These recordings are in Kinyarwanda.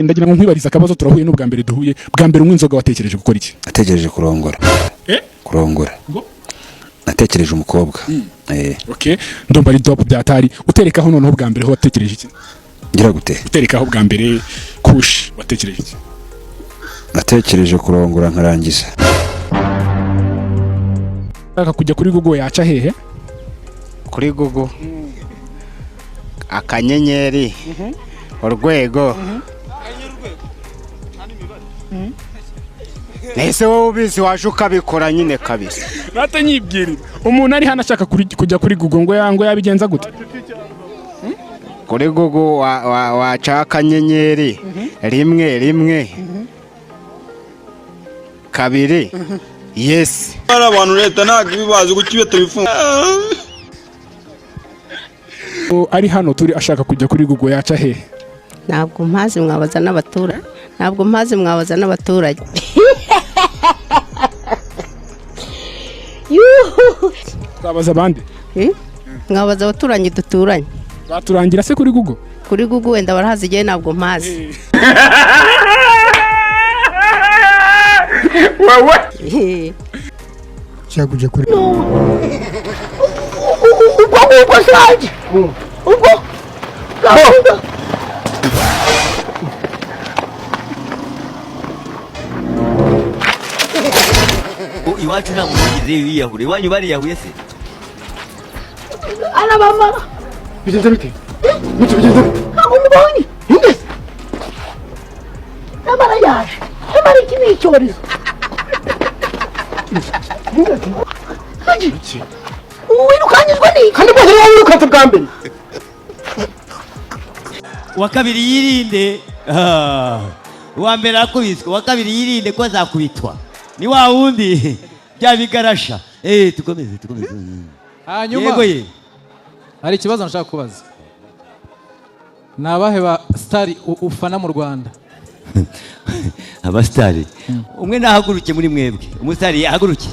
ndagira ngo nkwibariza akabazo turahuye n'ubwa mbere duhuye bwa mbere umwe inzoga watekereje gukora iki? Natekereje kurongora. Kurongora. Natekereje umukobwa. Okay, ndumva ari top byatari. Uterekaho noneho bwa mbere ho watekereje iki? Ngira gute? Uterekaho bwa mbere kush watekereje iki? Natekereje kurongora nkarangiza. Aka kujya kuri Google yaca hehe? Kuri Google akanyenyeri urwego nese wowe ubizi waje ukabikora nyine kabisa. Batanyibwira umuntu ari hano ashaka kujya kuri Google ngo yango yabigenza gute? Kuri Google waca akanyenyeri rimwe kabiri yes. Ara abantu leta ntabwo ibibazo gukibeta bifunga. Ari hano turi ashaka kujya kuri Google yaca hehe? Ntabwo mpazi mwabaza n'abaturage. Ntabwo mpazi mwabaza n'abaturage. Twabaza bande? Mwabaza abaturanyi duturanye. Baturangira se kuri Google? Kuri Google wenda barahazi igihe ntabwo mpazi. Wewe cyaguje kuri uko saje uko iwacu nta muntu ugize yiyahure iwanyu bariyahuye se ana mama bigenze bite? bigenze umubonye ingese namara yaje namara iki icyorezo Iki? wirukanyijwe ni kandi bose wirukatse bwa mbere wa kabiri yirinde wa mbere akubiswe wa kabiri yirinde ko azakubitwa ni wa wundi byabigarasha tukomeze hanyuma yego ye hari ikibazo nshaka kubaza nabahe ba star ufana mu Rwanda? abastari umwe nahaguruke muri mwebwe umustari yahaguruke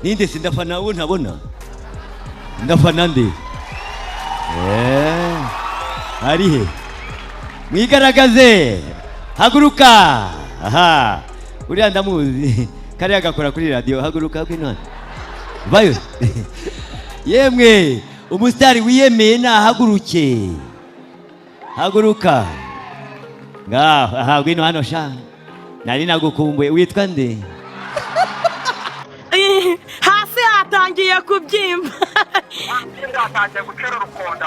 ninde sindafana uwo ntabona ndafana nde ari he mwigaragaze haguruka aha uriya ndamuzi kariya gakora kuri radio haguruka kwinone bayo yemwe umustari wiyemeye nahaguruke haguruka ngaho aha gwino hano sha nari nagukumbuye witwa nde? hasi hatangiye kubyimba Hatangiye gucera urukonda.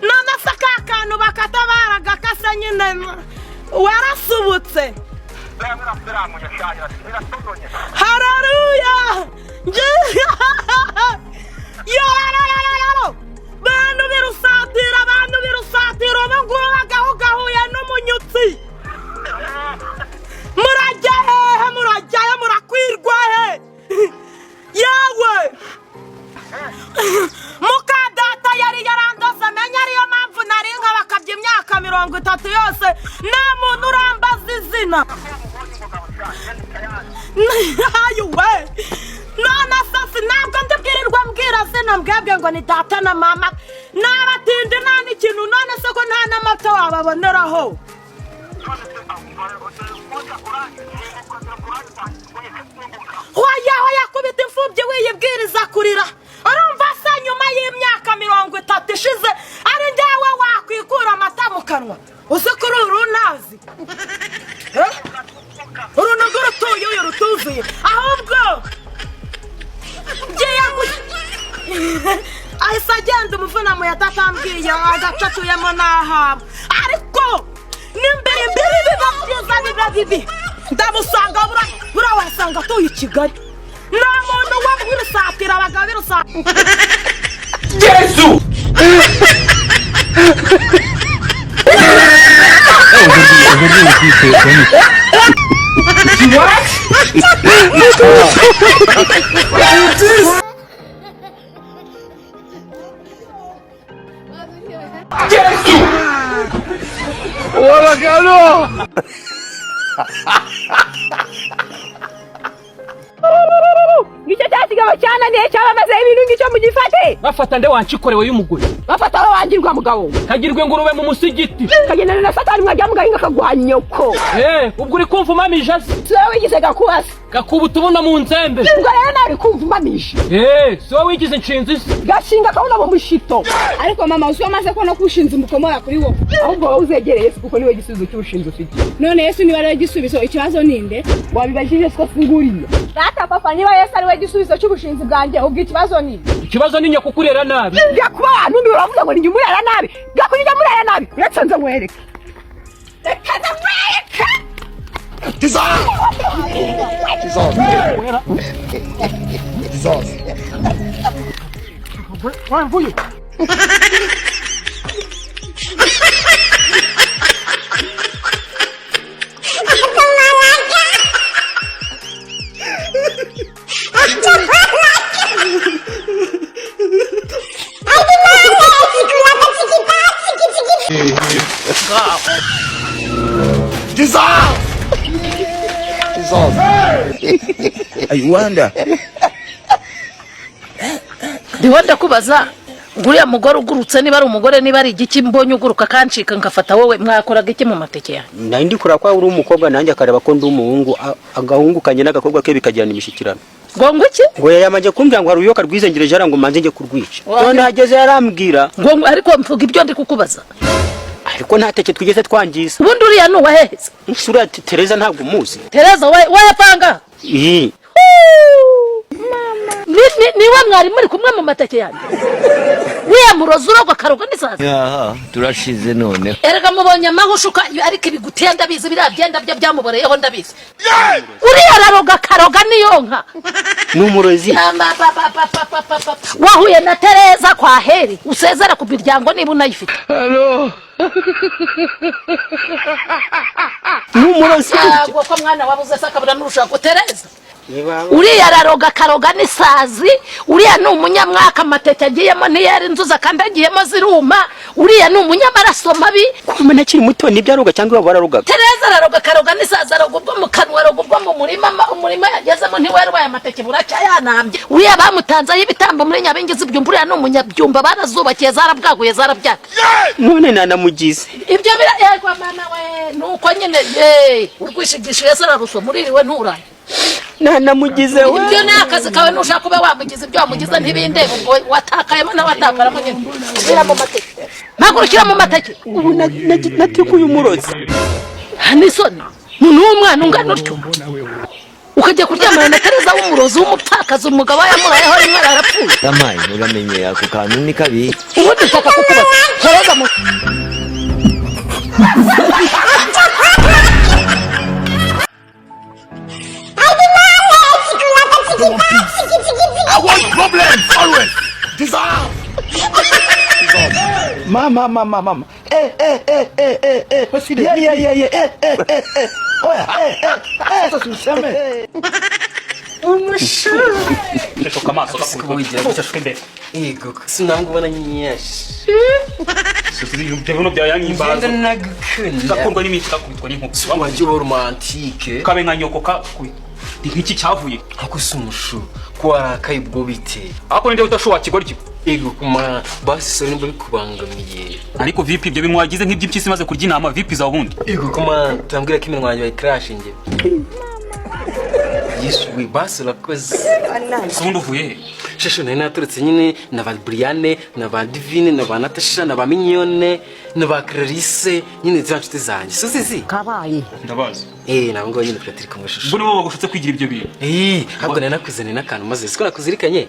none se ka kantu bakatabara gakasa nyine warasubutse. Haleluya bantu birusatira ubu ngubu gahuye n'umunyutsi. Murajyayo murakwirwa he yawe mukadata yari yarandoze menya ariyo mpamvu nari nka bakabya imyaka 30 yose nta muntu urambaza izina. Ayuwe none sasi ntabwo ndibwirirwa mbwira zina mbwebwe ngo ni data na mama n'abatindi nta n'ikintu none se ko nta n'amata wababoneraho. Hoya kubita imfubyi wiyibwiriza kurira urumva se nyuma y'imyaka 30 ishize ari njyewe wakwikura amata mu kanwa uzi kuri urunazi urunago rutuye uyu rutuzuye ahubwo ngiye ahise agenda umuvunamo yatatambwiye agacatuyemo n'ahaba ariko n'imbere biba byiza biba bibi ndamusanga bura wasanga atuye i Kigali nta muntu wo wirusatira abagabo birusatira Yesu! Yesu! Hola, cabrón. ngicyo cyasigaho cyananiye cyabamaze ibintu ngicyo mugifate bafata nde wancikorewe y'umugore bafata aho wangirwa mugabo kagirwe ingurube mu musigiti kagendana na satani mwajya mugahinga kaguha nyoko ubwo uri kumva umamije siwe wigize gakuwasi gakubuta ubona mu nzembe ubwo rero nari kumva umamije siwe wigize inshinzi isi gashinga kabona mu mushito ariko mama usiwe amaze kubona ko ushinze umukomora kuri wowe ahubwo wowe uzegereye Yesu kuko niwe gisubizo cy'ubushinzi ufite none Yesu niba ari igisubizo ikibazo ninde wabibajije ko singuriye data papa niba Yesu ari we gisubizo cy'ubushinzi bwanjye ubwo ikibazo ni nyakukurera nabi gakuba nundi uravuga ngo ni murera nabi gakunyija murera nabi uretse nze mwereke reka ndamwereka I wonder. Ndiho ndakubaza nguriya mugore ugurutse niba ari umugore niba ari igiki mbonye uguruka kancika ngafata wowe mwakoraga iki mu mateke yanyu nari ndikora kwa uri umukobwa nanjye akareba ko ndi umuhungu agahungukanye n'agakobwa ke bikagirana imishyikirano ngo nguki ngo yamaje kumbwira ngo hari uyoka rwizengereje ara ngo manze nge kurwica none hageze yarambwira ngo ariko mvuga ibyo ndi kukubaza ariko nta teke twigeze twangiza ubundi uriya ni uwaheheze isura Tereza ntabwo umuzi Tereza wayapanga niwe mwari muri kumwe mu mateke yanyu wiya murozi urogwa karoga n'isazi turashize none erega mubonye amahushuka ariko ibiguteye ndabizi biriya byenda byo byamuboreyeho ndabizi uriya araroga karoga niyonka n'umurozi wahuye na Tereza kwa Heri usezera ku miryango niba unayifite n'umurozi ntabwo ko mwana wabuze sakabura n'urushaka Tereza uriya araroga karoga n'isazi uriya ni umunyamwaka amateke agiyemo ntiyari inzuza kandi agiyemo ziruma uriya ni umunyamaraso mabi kuma nakiri muto nibyo aroga cyangwa waba araroga Tereza araroga karoga n'isazi aroga ubwo mu kanwa aroga ubwo mu umurima yagezemo ntiwerwaye amateke buracya yanambye uriya bamutanzeho ibitambo muri Nyabingizi ibyumba uriya ni umunyabyumba barazubakiye zarabwaguye zarabyaka none nanamugize ibyo birayegwa mana we nuko nyine urwishigisha Yesu araruso muririwe nturaye nanamugize we ibyo ni akazi kawe nushaka kuba wamugize ibyo wamugize ntibindebe ubwo watakayemo n'awatakaramo nyine usubira mu mateke mpagurukira mu mateke ubu natekuye umurozi n'isoni umuntu w'umwana ungana utyo ukajya kuryamana na Tereza w'umurozi w'umupfakazi umugabo yamurayeho rimwe arapfuye Damaye uramenye ako kantu ni kabi ubundi nshaka kukubaza Tereza mu I want problems always. Dissolve. Mama. Toka amaso gakuwigira gucyashuka imbere. Yego sinangubona nyiyashi. Suzi ibyo bya yanyimbaza. Gakundwa n'imiti kakubitwa n'inkuba. Wanje romantique. Kabe nka nyoko nk'iki cyavuye. Akusumushu kwarakaye ubwo bite. Ako ninde utashowa kigoryo. Yego kuma basi sori nimba bikubangamiye. Ariko VP ibyo bimwagize nk'iby'impyisi maze kurya inama VP za ubundi. Yego kuma tambwira ko iminwa yanjye crashinge. Yesu we basi rakoze. Sundi uvuye. Shesho nari naturutse nyine na Valbriane na Divine na Natasha na Mignone na Clarisse nyine zanshuti zanjye. Suzizi kabaye ndabazi. Nabwo nyine twatiri kumwe shesho. Mbone wowe bagushutse kwigira ibyo bintu. Ahubwo nari nakuzane n'akantu maze siko nakuzirikanye.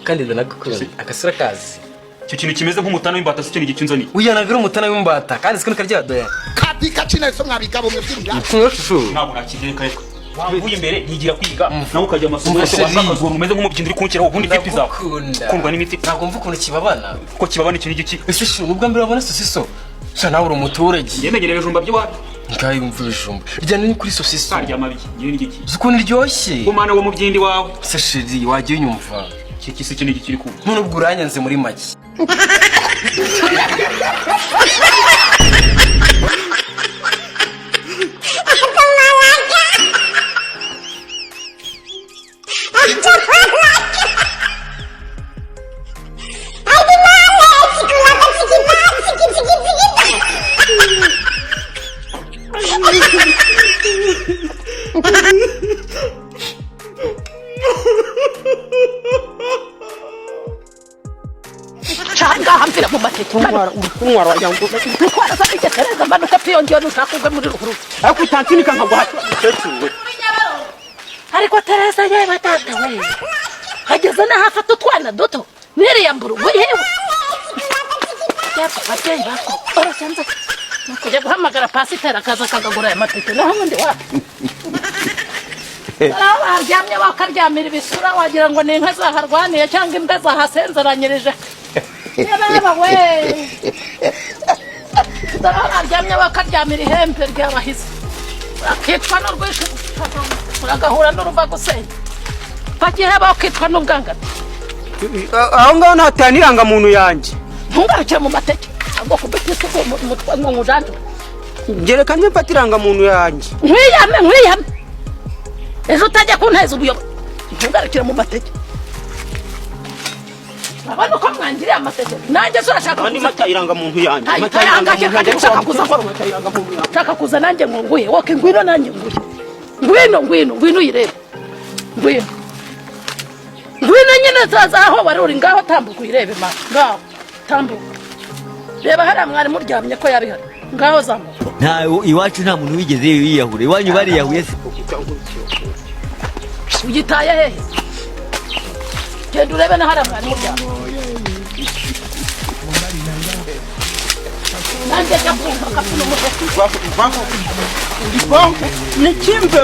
Kandi ndanagukunda akasura kazi. Icyo kintu kimeze nk'umutana w'imbata cyo nigicunzani. Uya nagara umutana w'imbata kandi siko nakarya doya. Kadi kacina so mwabigabo mwe by'ibya. Shushu. Ntabwo nakigeka reka. Wambuye imbere ntigira kwiga nawe ukajya amasomo yose wazakazuba umeze nk'umubyindi uri kunkira ubundi VP zawe. Kundwa n'imiti. Ntabwo mvuga ukuntu kibabana. Ko kibabana icyo n'igiki. Shushu ubwo mbere wabona sosiso. Sha nawe uri umuturage. Yemenyereye ibijumba by'iwacu. Ngaye umva ibijumba. Rijyana ni kuri sosiso. Arya mabi. Ngiye n'igiki. Zukuntu iryoshye. Umwana wo mu byindi wawe. Sashiri wagiye unyumva. Iki si cyo n'igiki kiri ku. None ubwo uranyanze muri make. Ha ha ha! kunywa wagira ngo twara sa iketereza manuka piyongera nushakugwe muri ruhuru ariko utansinika nkaguha umukecuru we ariko Teresa yewe batata we hageze na hafata utwana duto niriya mburu yewe yako bateye bako orasanze kujya guhamagara pasiteri akaza akagagura aya mateke naho ndi wapi aryamye bakaryamira ibisura wagira ngo ni inka zaharwaniye cyangwa imbwa zahasenzeranyirije yaraba we aryamye bakaryamira ihembe ry'abahisi akitwa n'urwishe uragahura n'uruva gusenya pagihe bakitwa n'ubwangati aho ngaho ntatana irangamuntu yanjye ntugarukire mu mateke agomba kubitisa mu mujanja ngerekanye mfata irangamuntu yanjye nkwiyame ejo utajya kunteza ubuyobozi ntugarukire mu mateke abana uko mwangiriye amateke nanjye urashaka kuza mata irangamuntu yanjye nshaka kuza nanjye ngo nguye woke ngwino nanjye nguye ngwino uyirebe ngwino nyine zaza aho wari uri ngaho tambuka uyirebe ma ngaho tambuka reba hariya mwari muryamye ko yabihari ngaho zamuka nta iwacu nta muntu wigeze yiyahura iwanyu bariyahuye se ugitaye hehe genda urebe na hariya mwari muryamye nanjye jya kumva kapuna umuheto ni kimbe